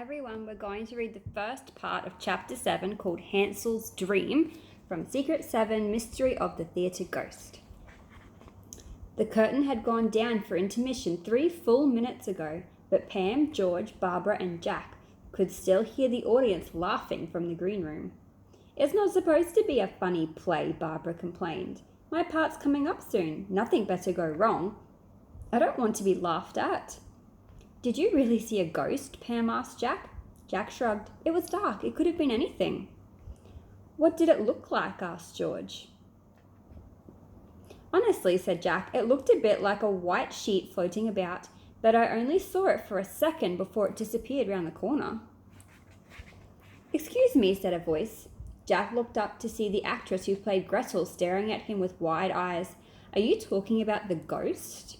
Hi everyone, we're going to read the first part of chapter 7 called Hansel's Dream from Secret 7 Mystery of the Theatre Ghost. The curtain had gone down for intermission 3 full minutes ago, but Pam, George, Barbara and Jack could still hear the audience laughing from the green room. "It's not supposed to be a funny play," Barbara complained. "My part's coming up soon. Nothing better go wrong. I don't want to be laughed at." "Did you really see a ghost?" Pam asked Jack. Jack shrugged. "It was dark. It could have been anything." "What did it look like?" asked George. "Honestly," said Jack, "it looked a bit like a white sheet floating about, but I only saw it for a second before it disappeared round the corner." "Excuse me," said a voice. Jack looked up to see the actress who played Gretel staring at him with wide eyes. "Are you talking about the ghost?"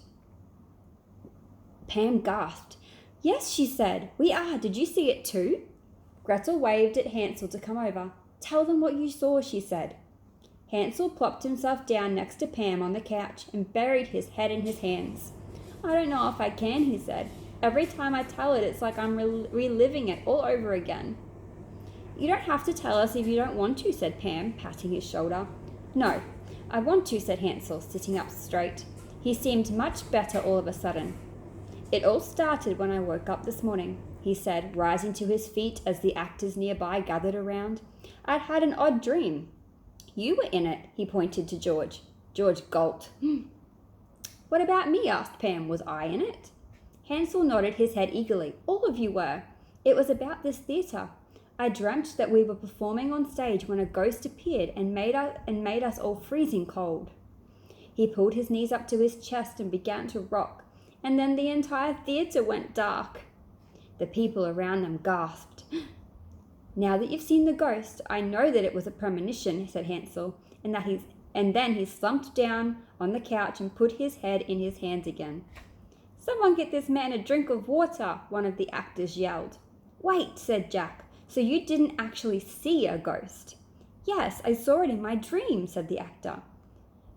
Pam gasped. "Yes," she said. "We are. Did you see it too?" Gretel waved at Hansel to come over. "Tell them what you saw," she said. Hansel plopped himself down next to Pam on the couch and buried his head in his hands. "I don't know if I can," he said. "Every time I tell it, it's like I'm reliving it all over again." "You don't have to tell us if you don't want to," said Pam, patting his shoulder. "No, I want to," said Hansel, sitting up straight. He seemed much better all of a sudden. "It all started when I woke up this morning," he said, rising to his feet as the actors nearby gathered around. "I'd had an odd dream. You were in it," he pointed to George. George gulped. "What about me?" asked Pam. "Was I in it?" Hansel nodded his head eagerly. "All of you were. It was about this theatre. I dreamt that we were performing on stage when a ghost appeared and made us all freezing cold." He pulled his knees up to his chest and began to rock, and then the entire theatre went dark. The people around them gasped. "Now that you've seen the ghost, I know that it was a premonition," said Hansel, and then he slumped down on the couch and put his head in his hands again. "Someone get this man a drink of water," one of the actors yelled. "Wait," said Jack. "So you didn't actually see a ghost?" "Yes, I saw it in my dream," said the actor.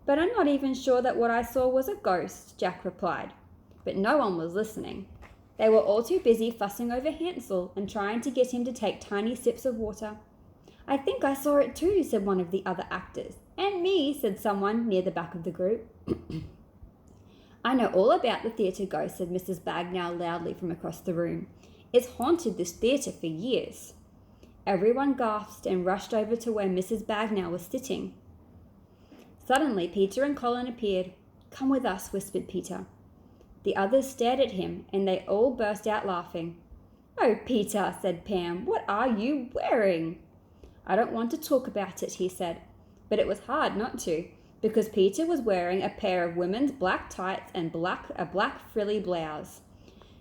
"But I'm not even sure that what I saw was a ghost," Jack replied. But no one was listening. They were all too busy fussing over Hansel and trying to get him to take tiny sips of water. "I think I saw it too," said one of the other actors. "And me," said someone near the back of the group. "I know all about the theatre ghost," said Mrs. Bagnall loudly from across the room. "It's haunted this theatre for years." Everyone gasped and rushed over to where Mrs. Bagnall was sitting. Suddenly, Peter and Colin appeared. "Come with us," whispered Peter. The others stared at him, and they all burst out laughing. "Oh, Peter," said Pam, "what are you wearing?" "I don't want to talk about it," he said. But it was hard not to, because Peter was wearing a pair of women's black tights and a black frilly blouse.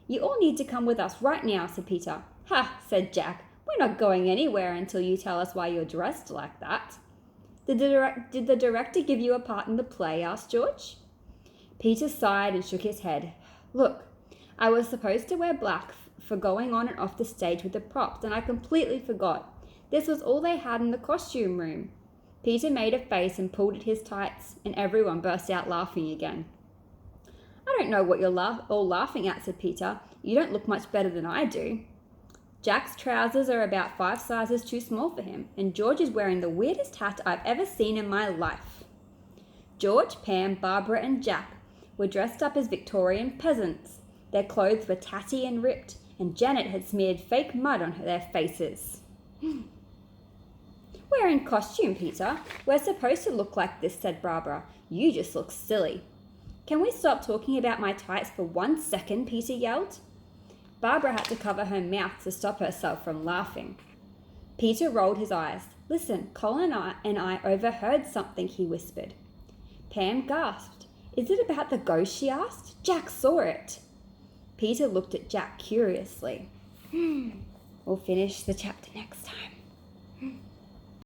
"You all need to come with us right now," said Peter. "Ha," said Jack. "We're not going anywhere until you tell us why you're dressed like that." Did the director give you a part in the play?" asked George. Peter sighed and shook his head. "Look, I was supposed to wear black for going on and off the stage with the props, and I completely forgot. This was all they had in the costume room." Peter made a face and pulled at his tights, and everyone burst out laughing again. "I don't know what you're all laughing at," said Peter. "You don't look much better than I do." Jack's trousers are about 5 sizes too small for him, and George is wearing the weirdest hat I've ever seen in my life. George, Pam, Barbara and Jack were dressed up as Victorian peasants. Their clothes were tatty and ripped, and Janet had smeared fake mud on their faces. "We're in costume, Peter. We're supposed to look like this," said Barbara. "You just look silly." "Can we stop talking about my tights for 1 second?" Peter yelled. Barbara had to cover her mouth to stop herself from laughing. Peter rolled his eyes. "Listen, Colin and I overheard something," he whispered. Pam gasped. "Is it about the ghost?" she asked. "Jack saw it." Peter looked at Jack curiously. We'll finish the chapter next time.